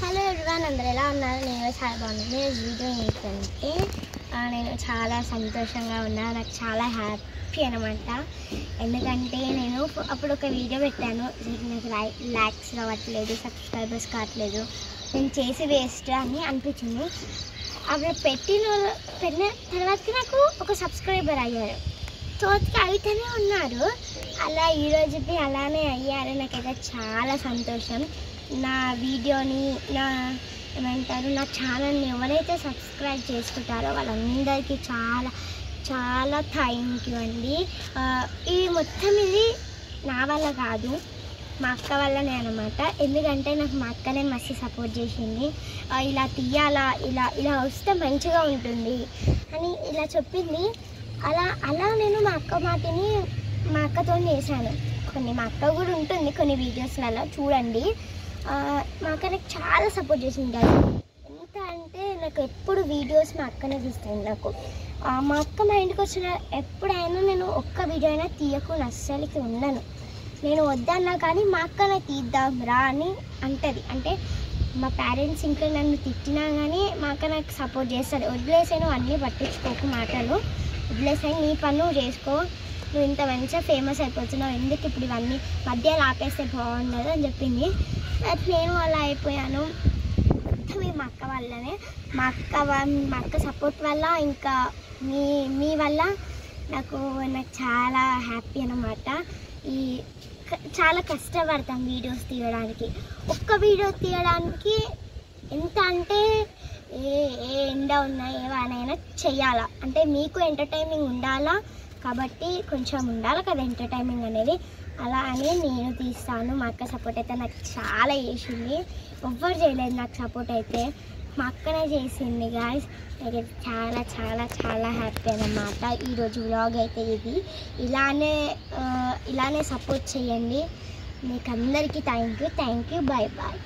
Hello everyone, అందరూ ఎలా ఉన్నారు? నేను చాలా బాగున్నాను. వీడియో ఏంటంటే నేను చాలా సంతోషంగా ఉన్నా, నాకు చాలా హ్యాపీ అనమాట. ఎందుకంటే నేను అప్పుడు ఒక వీడియో పెట్టాను, నాకు లైక్స్ రావట్లేదు, సబ్స్క్రైబర్స్ కావట్లేదు, నేను చేసి వేస్ట్ అని అనిపించింది. అప్పుడు పెట్టిన తర్వాత నాకు ఒక సబ్స్క్రైబర్ అయ్యారు, తోటికి అయితేనే ఉన్నారు. అలా ఈరోజుకి అలానే అయ్యారు. నాకైతే చాలా సంతోషం. నా వీడియోని నా ఛానల్ని ఎవరైతే సబ్స్క్రైబ్ చేసుకుంటారో వాళ్ళందరికీ చాలా చాలా థ్యాంక్ యూ అండి. ఇది మొత్తం నా వల్ల కాదు, మా అక్క వల్లనే అనమాట. ఎందుకంటే నాకు మా అక్కనే మస్తు సపోర్ట్ చేసింది. ఇలా తీయాలా, ఇలా వస్తే మంచిగా ఉంటుంది అని ఇలా చెప్పింది. అలా నేను మా అక్క మాటని మా అక్కతో చేశాను. మా అక్క కూడా ఉంటుంది కొన్ని వీడియోస్లలో, చూడండి. మా అక్క నాకు చాలా సపోర్ట్ చేసింది కదా. ఎంత అంటే నాకు ఎప్పుడు వీడియోస్ మా అక్కనే తీస్తాను. నాకు మా అక్క మా ఇంటికి వచ్చిన ఎప్పుడైనా నేను ఒక్క వీడియో అయినా తీయకుండా అస్సలకి ఉండను. నేను వద్దన్నా కానీ మా అక్కనే తీద్దాం రా అని అంటది. అంటే మా పేరెంట్స్ ఇంకా నన్ను తిట్టినా కానీ మా అక్క నాకు సపోర్ట్ చేస్తుంది. వదిలేసాను, అన్నీ పట్టించుకోకు, మాటలు వదిలేసాను, నీ పని చేసుకో, నువ్వు ఇంత మంచిగా ఫేమస్ అయిపోతున్నావు, ఎందుకు ఇప్పుడు ఇవన్నీ మధ్యలో ఆపేస్తే బాగుండదు అని చెప్పింది. నేను అలా అయిపోయాను. మా అక్క వల్లనే, మా అక్క సపోర్ట్ వల్ల, ఇంకా మీ వల్ల నాకు చాలా హ్యాపీ అన్నమాట. చాలా కష్టపడతాం వీడియోస్ తీయడానికి. ఒక్క వీడియో తీయడానికి ఎంత అంటే ఏ ఎండ ఉన్నా ఏమైనా చెయ్యాలా అంటే మీకు ఎంటర్టైనింగ్ ఉండాలా, కాబట్టి కొంచెం ఉండాలి కదా ఎంటర్టైనింగ్ అనేది. అలా అని నేను తీస్తాను. మా అక్క సపోర్ట్ అయితే నాకు చాలా చేసింది. ఎవ్వరు చేయలేదు నాకు సపోర్ట్ అయితే, మా అక్కనే చేసింది గాయ్స్. నాకు చాలా చాలా చాలా హ్యాపీ అన్నమాట. ఈరోజు వ్లాగ్ అయితే ఇది. ఇలానే సపోర్ట్ చేయండి. మీకు అందరికీ థ్యాంక్ యూ. Bye bye.